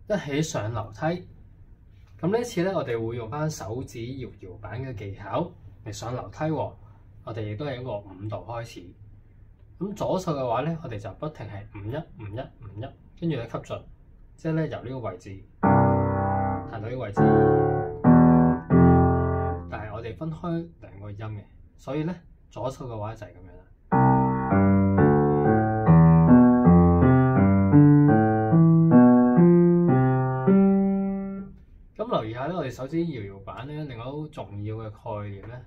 一起上樓梯。咁呢次咧，我哋會用翻手指搖搖板嘅技巧嚟上樓梯喎。我哋亦都係一個5度開始。咁左手嘅話咧，我哋就不停係51、51、51，跟住咧吸進，即係咧由呢個位置彈到呢個位置。但係我哋分開2個音嘅，所以咧左手嘅話就係咁樣啦。咁留意下咧，我哋手指搖搖板咧，另外好重要嘅概念咧，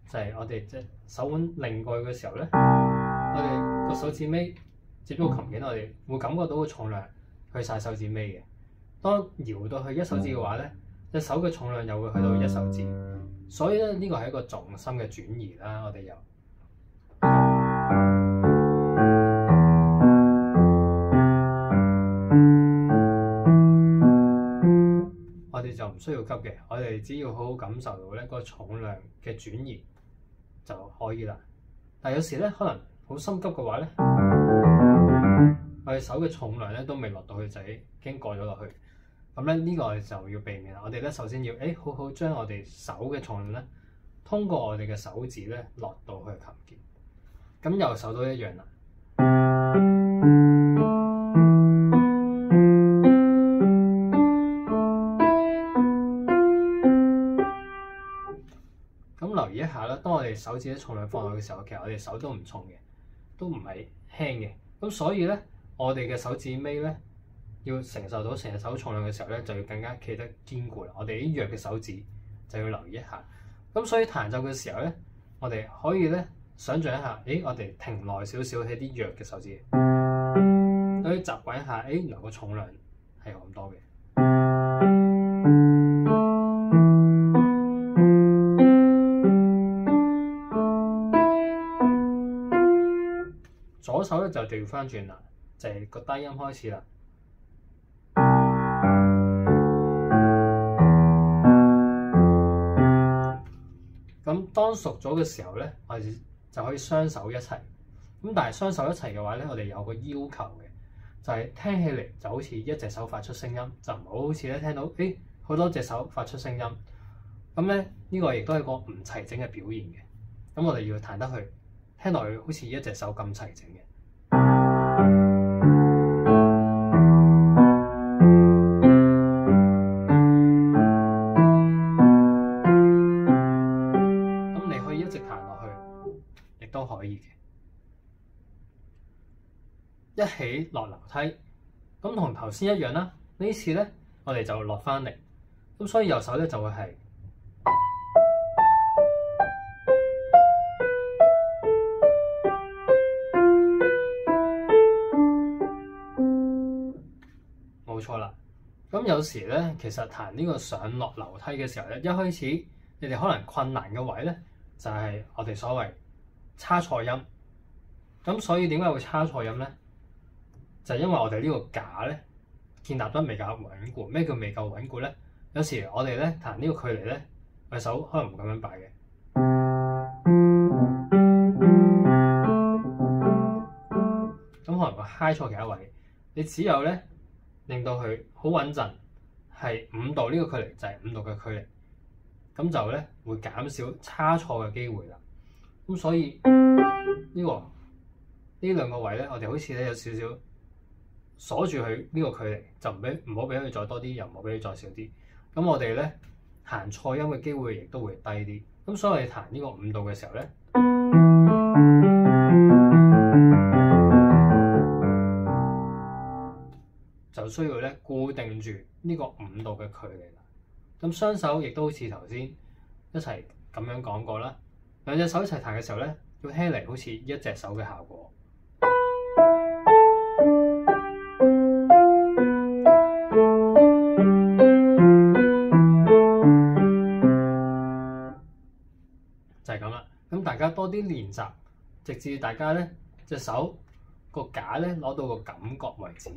就係我哋隻手腕擰過去嘅時候咧，我哋個手指尾接觸琴鍵，我哋會感覺到個重量去晒手指尾嘅。當搖到去1手指嘅話咧，隻手嘅重量又會去到1手指，所以咧呢個係一個重心嘅轉移啦。我哋又我哋就唔需要急嘅，我哋只要好好感受到咧個重量嘅轉移就可以啦。但係有時咧可能好心急嘅話咧，我哋手嘅重量咧都未落到去，就已經過咗落去。咁咧呢個我哋就要避免啦。我哋咧首先要好好將我哋手嘅重量咧，通過我哋嘅手指咧落到去琴鍵。咁右手都一樣啦。咁留意一下啦，當我哋手指嘅重量放落嘅時候，其實我哋手都唔重嘅，都唔係輕嘅。咁所以咧，我哋嘅手指尾咧，要承受到成隻手重量嘅時候咧，就要更加企得堅固啦。我哋啲弱嘅手指就要留意一下。咁所以彈奏嘅時候咧，我哋可以咧想像一下，我哋停耐少少喺啲弱嘅手指，可以習慣一下，原來個重量係咁多嘅。左手咧就調翻轉啦，就係個低音開始啦。咁當熟咗嘅時候咧，我哋就可以雙手一齊。咁但係雙手一齊嘅話咧，我哋有個要求嘅，就係聽起嚟就好似一隻手發出聲音，就唔好好似咧聽到好多隻手發出聲音。咁咧呢個亦都係個唔齊整嘅表現嘅。咁我哋要彈得去，聽落去好似一隻手咁齊整嘅。咁你可以一直彈落去，亦都可以嘅。一起落樓梯，咁同頭先一樣啦。呢次咧，我哋就落翻嚟。咁所以右手咧就會係。冇錯啦，咁有時咧，其實彈呢個上落樓梯嘅時候咧，一開始你哋可能困難嘅位咧，就係我哋所謂差錯音。咁所以點解會差錯音咧？就係因為我哋呢個架咧建立得未夠穩固。咩叫未夠穩固咧？有時我哋咧彈呢個距離咧，我手可能唔咁樣擺嘅。咁可能會揩錯其他位，你只有咧令到佢好穩陣，係5度呢個距離就係5度嘅距離，咁就咧會減少差錯嘅機會啦。咁所以呢兩個位咧，我哋好似咧有少少鎖住佢呢個距離，就唔好俾佢再多啲，又唔好俾佢再少啲。咁我哋咧彈錯音嘅機會亦都會低啲。咁所以我哋彈呢個5度嘅時候咧，就需要咧固定住呢個5度嘅距離啦。咁雙手亦都好似頭先一齊咁樣講過啦，兩隻手一齊彈嘅時候咧，要聽嚟好似一隻手嘅效果。就係咁啦。咁大家多啲練習，直至大家咧隻手個架咧攞到個感覺為止。